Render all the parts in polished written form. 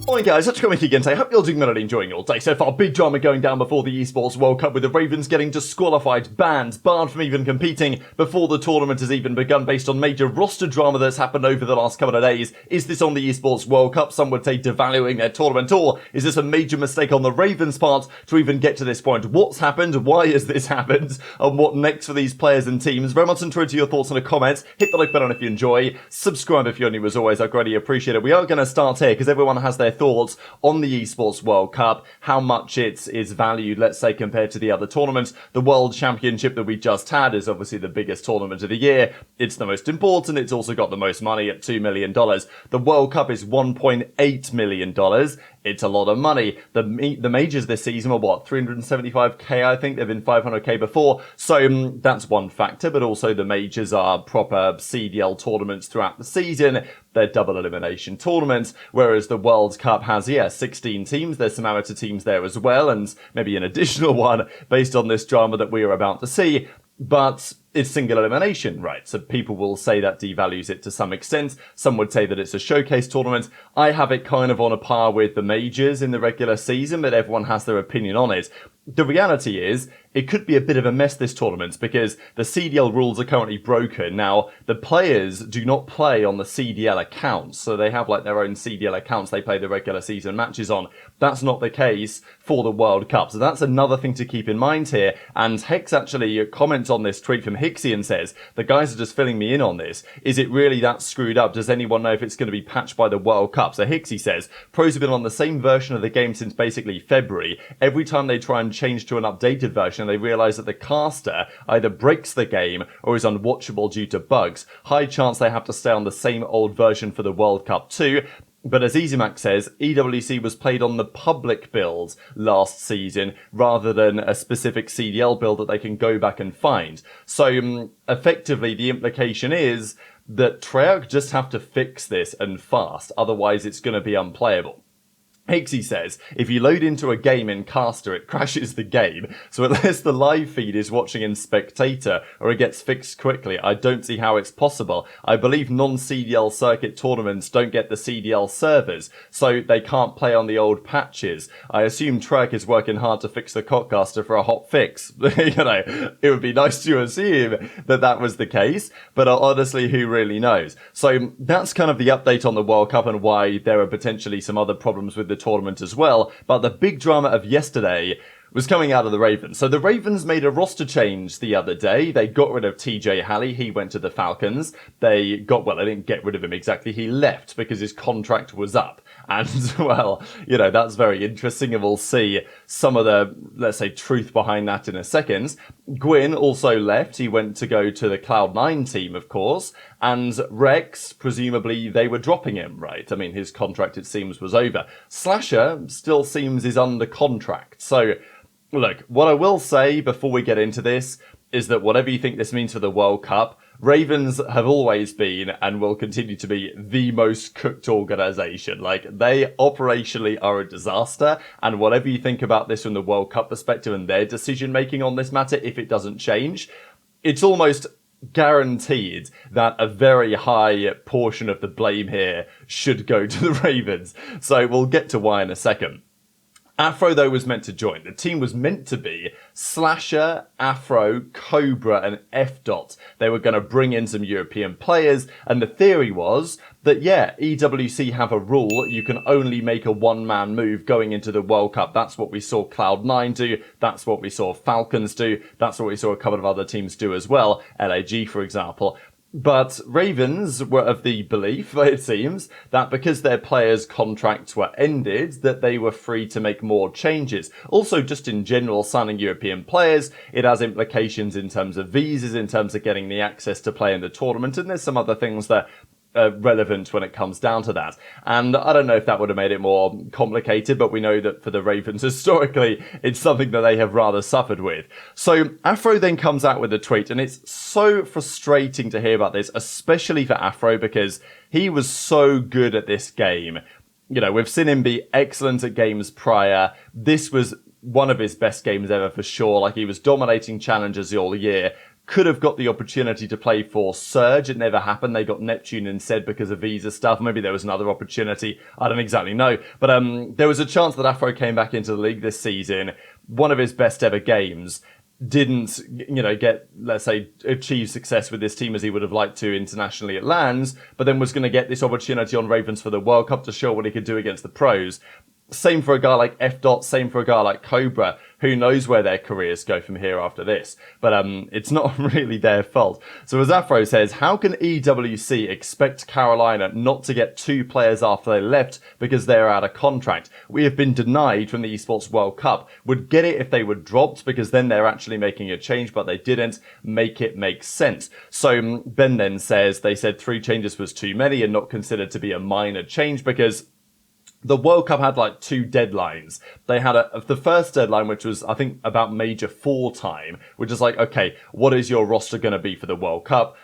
Hi guys, it's Kremp again today. Hope you're doing well and enjoying your day so far. Big drama going down before the Esports World Cup with the Ravens getting disqualified, banned, barred from even competing before the tournament has even begun based on major roster drama that's happened over the last couple of days. Is this on the Esports World Cup? Some would say devaluing their tournament, or is this a major mistake on the Ravens' part to even get to this point? What's happened? Why has this happened? And what next for these players and teams? Very much interested in your thoughts in the comments. Hit the like button if you enjoy. Subscribe if you're new as always. I greatly appreciate it. We are going to start here because everyone has their thoughts on the Esports World Cup, how much it is valued, let's say, compared to the other tournaments. The World Championship that we just had is obviously the biggest tournament of the year. It's the most important. It's also got the most money at $2 million. The World Cup is $1.8 million. It's a lot of money. The majors this season were what, 375k, I think. They've been 500k before. So that's one factor, but also the majors are proper CDL tournaments throughout the season. They're double elimination tournaments, whereas the World Cup has, 16 teams. There's some amateur teams there as well, and maybe an additional one based on this drama that we are about to see. But it's single elimination, right? So people will say that devalues it to some extent. Some would say that it's a showcase tournament. I have it kind of on a par with the majors in the regular season, but everyone has their opinion on it. The reality is, it could be a bit of a mess this tournament because the CDL rules are currently broken. Now, the players do not play on the CDL accounts, so they have like their own CDL accounts they play the regular season matches on. That's not the case for the World Cup, so that's another thing to keep in mind here. And Hex actually comments on this tweet from Hixie and says, the guys are just filling me in on this. Is it really that screwed up? Does anyone know if it's going to be patched by the World Cup? So Hixie says, pros have been on the same version of the game since basically February. Every time they try and change to an updated version, they realize that the caster either breaks the game or is unwatchable due to bugs. High chance they have to stay on the same old version for the World Cup too. But as EasyMac says, EWC was played on the public build last season rather than a specific CDL build that they can go back and find. So effectively the implication is that Treyarch just have to fix this and fast, otherwise it's going to be unplayable. Hixie says, if you load into a game in Caster, it crashes the game. So unless the live feed is watching in Spectator or it gets fixed quickly, I don't see how it's possible. I believe non-CDL circuit tournaments don't get the CDL servers, so they can't play on the old patches. I assume Treyarch is working hard to fix the Cockcaster for a hot fix. It would be nice to assume that that was the case, but honestly, who really knows? So that's kind of the update on the World Cup and why there are potentially some other problems with the tournament as well. But the big drama of yesterday was coming out of the Ravens. So the Ravens made a roster change the other day. They got rid of TJ Halley. He went to the Falcons. They didn't get rid of him exactly. He left because his contract was up. And, well, that's very interesting, and we'll see some of the, let's say, truth behind that in a second. Gwyn also left. He went to go to the Cloud9 team, of course. And Rex, presumably, they were dropping him, right? I mean, his contract, it seems, was over. Slasher still seems is under contract. So, look, what I will say before we get into this is that whatever you think this means for the World Cup, Ravens have always been and will continue to be the most cooked organization. Like, they operationally are a disaster, and whatever you think about this from the World Cup perspective and their decision making on this matter, if it doesn't change, it's almost guaranteed that a very high portion of the blame here should go to the Ravens. So we'll get to why in a second. Afro, though, was meant to join. The team was meant to be Slasher, Afro, Cobra, and F-Dot. They were going to bring in some European players, and the theory was that, EWC have a rule. You can only make a one-man move going into the World Cup. That's what we saw Cloud9 do. That's what we saw Falcons do. That's what we saw a couple of other teams do as well. LAG, for example. But Ravens were of the belief, it seems, that because their players' contracts were ended, that they were free to make more changes. Also, just in general, signing European players, it has implications in terms of visas, in terms of getting the access to play in the tournament, and there's some other things that relevant when it comes down to that. And I don't know if that would have made it more complicated, but we know that for the Ravens, historically, it's something that they have rather suffered with. So Afro then comes out with a tweet, and it's so frustrating to hear about this, especially for Afro, because he was so good at this game. We've seen him be excellent at games prior. This was one of his best games ever for sure. Like, he was dominating challenges all year. could have got the opportunity to play for Surge. It never happened. They got Neptune instead because of visa stuff. Maybe there was another opportunity. I don't exactly know. But there was a chance that Afro came back into the league this season. One of his best ever games. Didn't, get, let's say, achieve success with this team as he would have liked to internationally at LANs, but then was going to get this opportunity on Ravens for the World Cup to show what he could do against the pros. Same for a guy like FDOT, same for a guy like Cobra. Who knows where their careers go from here after this? But it's not really their fault. So as Afro says, how can EWC expect Carolina not to get 2 players after they left because they're out of contract? We have been denied from the Esports World Cup. Would get it if they were dropped because then they're actually making a change, but they didn't make it make sense. So Ben then says they said 3 changes was too many and not considered to be a minor change because the World Cup had like 2 deadlines. They had the first deadline, which was, I think, about Major 4 time, which is like, okay, what is your roster going to be for the World Cup?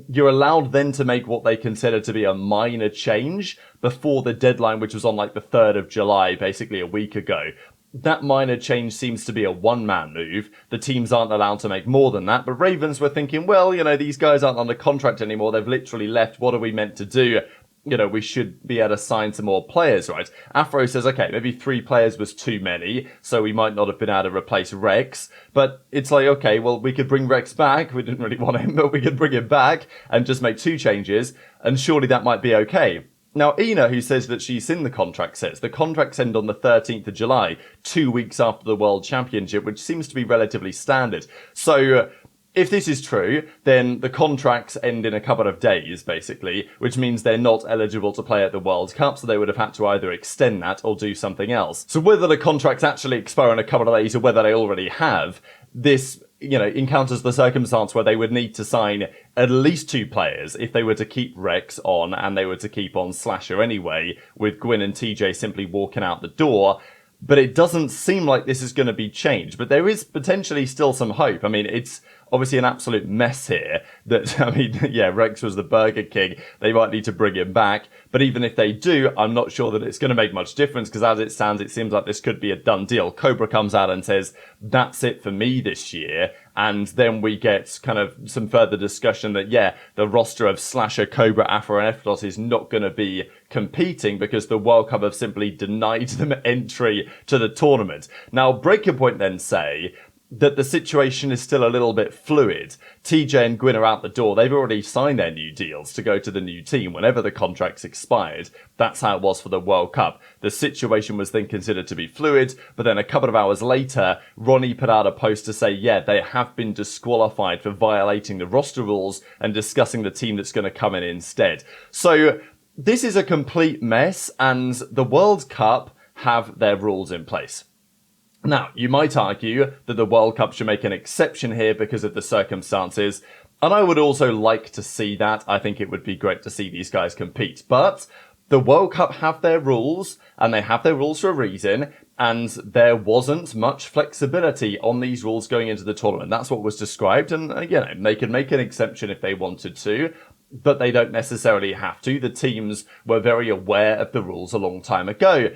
You're allowed then to make what they consider to be a minor change before the deadline, which was on like the 3rd of July, basically a week ago. That minor change seems to be a one-man move. The teams aren't allowed to make more than that, but Ravens were thinking, well, these guys aren't under contract anymore. They've literally left. What are we meant to do? We should be able to sign some more players, right? Afro says, okay, maybe 3 players was too many, so we might not have been able to replace Rex. But it's like, okay, well, we could bring Rex back. We didn't really want him, but we could bring him back and just make 2 changes, and surely that might be okay. Now, Ina, who says that she's seen the contract, says the contracts end on the 13th of July, 2 weeks after the World Championship, which seems to be relatively standard. So, if this is true, then the contracts end in a couple of days, basically, which means they're not eligible to play at the World Cup, so they would have had to either extend that or do something else. So whether the contracts actually expire in a couple of days or whether they already have, this, encounters the circumstance where they would need to sign at least 2 players if they were to keep Rex on and they were to keep on Slasher anyway, with Gwyn and TJ simply walking out the door. But it doesn't seem like this is going to be changed, but there is potentially still some hope. I mean, it's obviously an absolute mess here that, Rex was the Burger King. They might need to bring him back. But even if they do, I'm not sure that it's going to make much difference because as it stands, it seems like this could be a done deal. Cobra comes out and says, that's it for me this year. And then we get kind of some further discussion that, the roster of Slasher, Cobra, Afro, and FDOT is not going to be competing because the World Cup have simply denied them entry to the tournament. Now, Breaking Point then say that the situation is still a little bit fluid. TJ and Gwyn are out the door. They've already signed their new deals to go to the new team whenever the contracts expired. That's how it was for the World Cup. The situation was then considered to be fluid, but then a couple of hours later, Ronnie put out a post to say, they have been disqualified for violating the roster rules and discussing the team that's going to come in instead. So this is a complete mess, and the World Cup have their rules in place. Now, you might argue that the World Cup should make an exception here because of the circumstances, and I would also like to see that. I think it would be great to see these guys compete, but the World Cup have their rules, and they have their rules for a reason, and there wasn't much flexibility on these rules going into the tournament. That's what was described, and they could make an exception if they wanted to, but they don't necessarily have to. The teams were very aware of the rules a long time ago.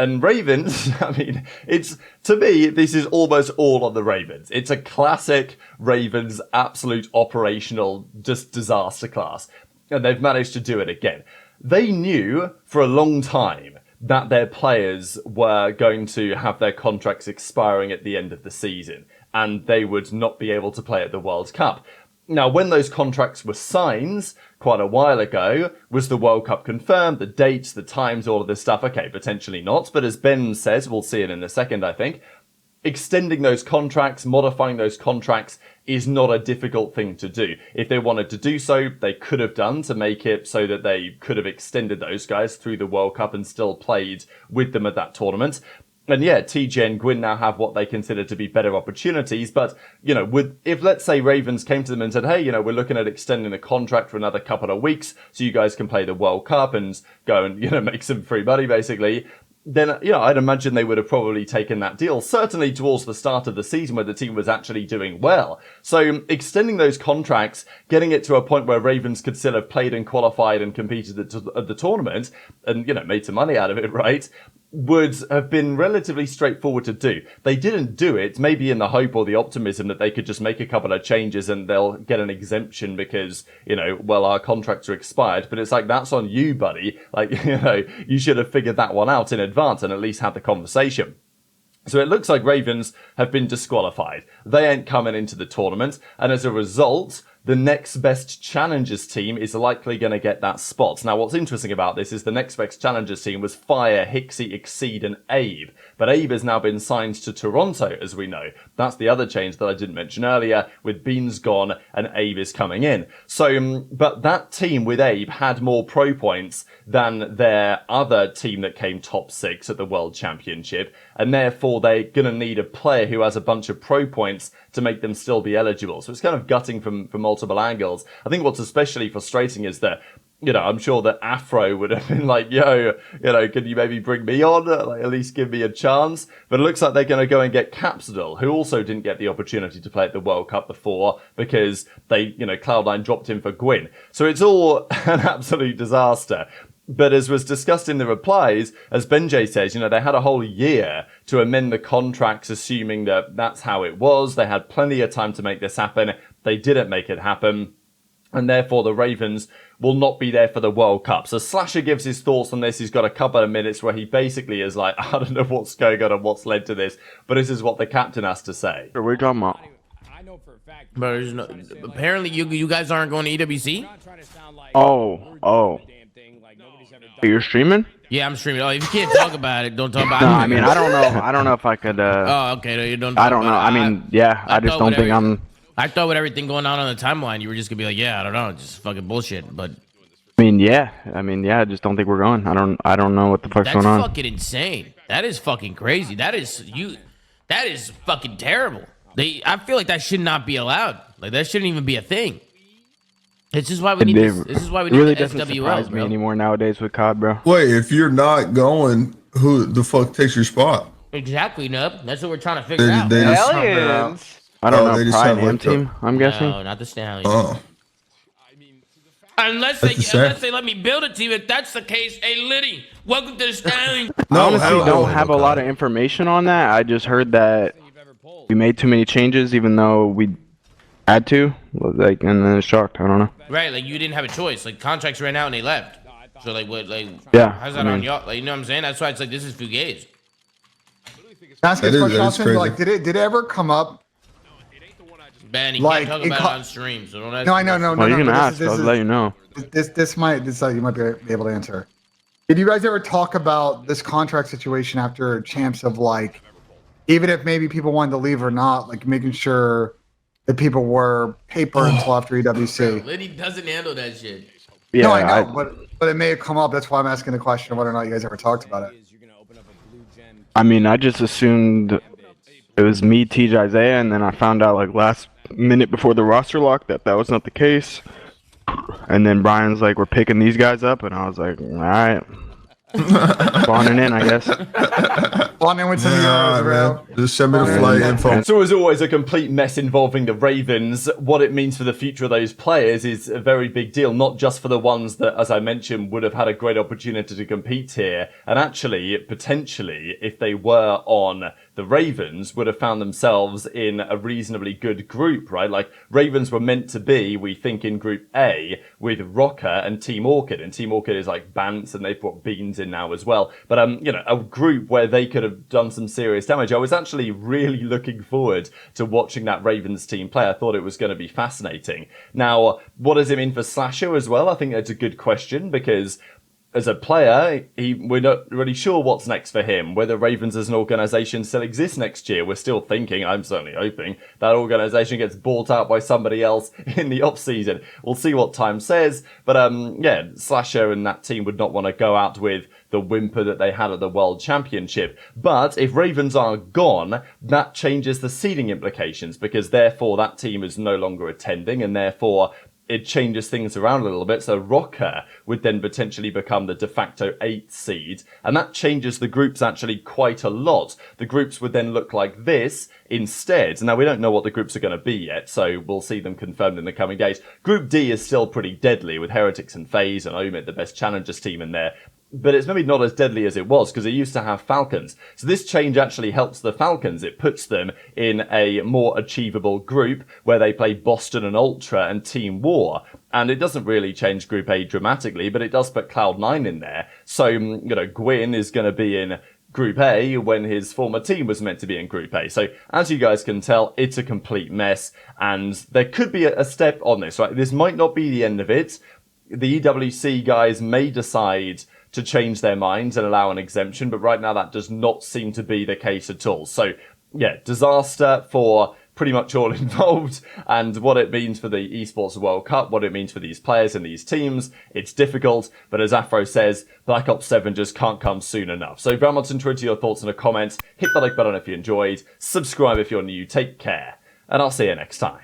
And Ravens, to me, this is almost all on the Ravens. It's a classic Ravens absolute operational disaster class. And they've managed to do it again. They knew for a long time that their players were going to have their contracts expiring at the end of the season. And they would not be able to play at the World Cup. Now, when those contracts were signed quite a while ago, was the World Cup confirmed, the dates, the times, all of this stuff? Okay, potentially not. But as Ben says, we'll see it in a second, I think, extending those contracts, modifying those contracts is not a difficult thing to do. If they wanted to do so, they could have done to make it so that they could have extended those guys through the World Cup and still played with them at that tournament. And TJ and Gwyn now have what they consider to be better opportunities. But, if let's say Ravens came to them and said, hey, we're looking at extending the contract for another couple of weeks so you guys can play the World Cup and go and, make some free money, basically, then, I'd imagine they would have probably taken that deal, certainly towards the start of the season where the team was actually doing well. So extending those contracts, getting it to a point where Ravens could still have played and qualified and competed at the tournament and, made some money out of it, right? would have been relatively straightforward to do. They didn't do it, maybe in the hope or the optimism that they could just make a couple of changes and they'll get an exemption because, you know, well, our contracts are expired. But it's like, that's on you, buddy. Like, you know, you should have figured that one out in advance and at least had the conversation. So it looks like Ravens have been disqualified. They ain't coming into the tournament, and as a result, the next best challengers team is likely going to get that spot. Now, what's interesting about this is the next best challengers team was Fire, Hixie, Exceed, and Abe. But Abe has now been signed to Toronto, as we know. That's the other change that I didn't mention earlier, with Beans gone and Abe is coming in. So, but that team with Abe had more pro points than their other team that came top 6 at the World Championship, and therefore they're going to need a player who has a bunch of pro points to make them still be eligible. So it's kind of gutting from multiple angles. I think what's especially frustrating is that, you know, I'm sure that Afro would have been like, yo, you know, can you maybe bring me on? Like, at least give me a chance. But it looks like they're going to go and get Capsidal, who also didn't get the opportunity to play at the World Cup before because they, you know, Cloud9 dropped him for Gwyn. So it's all an absolute disaster. But as was discussed in the replies, as Benjay says, you know, they had a whole year to amend the contracts, assuming that that's how it was. They had plenty of time to make this happen. They didn't make it happen. And therefore, the Ravens will not be there for the World Cup. So Slasher gives his thoughts on this. He's got a couple of minutes where he basically is like, I don't know what's going on and what's led to this, but this is what the captain has to say. What are you talking about? I know for a fact. But there's no, apparently you guys aren't going to EWC? Oh. You're streaming? Yeah, I'm streaming. Oh, if you can't talk about it, don't talk about No, it. I mean, I don't know. I don't know if I could. Oh, okay. No, you don't. I don't know. I mean, yeah, I just don't think I'm. I thought with everything going on the timeline, you were just gonna be like, yeah, I don't know, just fucking bullshit. But I mean, yeah. I just don't think we're going. I don't know what the fuck's going on. that's fucking insane. That is fucking crazy. That is fucking terrible. I feel like that should not be allowed. Like that shouldn't even be a thing. This is why we need this. This is why we need really the doesn't SWL, surprise me bro. anymore nowadays with COD, bro. Wait, if you're not going, who the fuck takes your spot? Exactly, Nub. That's what we're trying to figure out. They just- Aliens. I don't they know. just Pride have and like team. I'm guessing. No, not the Stallions. Oh, Unless they let me build a team. If that's the case, hey Liddy, welcome to the Stallions. I honestly don't have a lot of information on that. I just heard that we made too many changes, even though we had to. Like, and then it's shocked. I don't know. Right, like you didn't have a choice. Like contracts ran out and they left. So like what? Like Yeah, how's that on y'all? Like you know what I'm saying? That's why it's like this is fugazi. Ask That this is- question, that is Austin, crazy. like, did it ever come up? Ben, he Like, can't talk it about co- it on stream, so don't ask. No, I know, no, no. Well, you no, can but ask. I'll let you know. This you might be able to answer. Did you guys ever talk about this contract situation after champs of like, even if maybe people wanted to leave or not, like making sure that people were paper until after EWC? Liddy doesn't handle that shit. Yeah, No, I know, but it may have come up. That's why I'm asking the question of whether or not you guys ever talked about it. I mean, I just assumed it was me, TJ, Isaiah, and then I found out like last minute before the roster lock that was not the case. And then Brian's like, we're picking these guys up, and I was like, all right. Spawning in, I guess. On in with some euros, bro. Just send me the flight info. So as always, a complete mess involving the Ravens. What it means for the future of those players is a very big deal, not just for the ones that, as I mentioned, would have had a great opportunity to compete here. And actually, potentially, if they were on the Ravens, would have found themselves in a reasonably good group, right? Like, Ravens were meant to be, we think, in Group A with Rocker and Team Orchid. And Team Orchid is like Bance, and they've brought Beans in now as well. But, you know, a group where they could have done some serious damage. I was actually really looking forward to watching that Ravens team play. I thought it was going to be fascinating. Now, what does it mean for Slasher as well? I think that's a good question, because as a player, we're not really sure what's next for him. Whether Ravens as an organisation still exists next year, we're still thinking, I'm certainly hoping, that organisation gets bought out by somebody else in the off-season. We'll see what time says. But, yeah, Slasher and that team would not want to go out with the whimper that they had at the World Championship. But if Ravens are gone, that changes the seeding implications, because therefore that team is no longer attending, and therefore it changes things around a little bit. So Rocker would then potentially become the de facto 8th seed, and that changes the groups actually quite a lot. The groups would then look like this instead. Now, we don't know what the groups are going to be yet, so we'll see them confirmed in the coming days. Group D is still pretty deadly, with Heretics and FaZe and Omid, the best challengers team in there. but it's maybe not as deadly as it was because it used to have Falcons. So this change actually helps the Falcons. It puts them in a more achievable group where they play Boston and Ultra and Team War. And it doesn't really change Group A dramatically, but it does put Cloud9 in there. So, Gwyn is going to be in Group A when his former team was meant to be in Group A. So, as you guys can tell, it's a complete mess. And there could be a step on this, right? This might not be the end of it. The EWC guys may decide to change their minds and allow an exemption, but right now that does not seem to be the case at all. So, yeah, disaster for pretty much all involved, and what it means for the Esports World Cup, what it means for these players and these teams. It's difficult, but as Afro says, Black Ops 7 just can't come soon enough. So Bramilton, throw to your thoughts in the comments, hit the like button if you enjoyed, subscribe if you're new, take care, and I'll see you next time.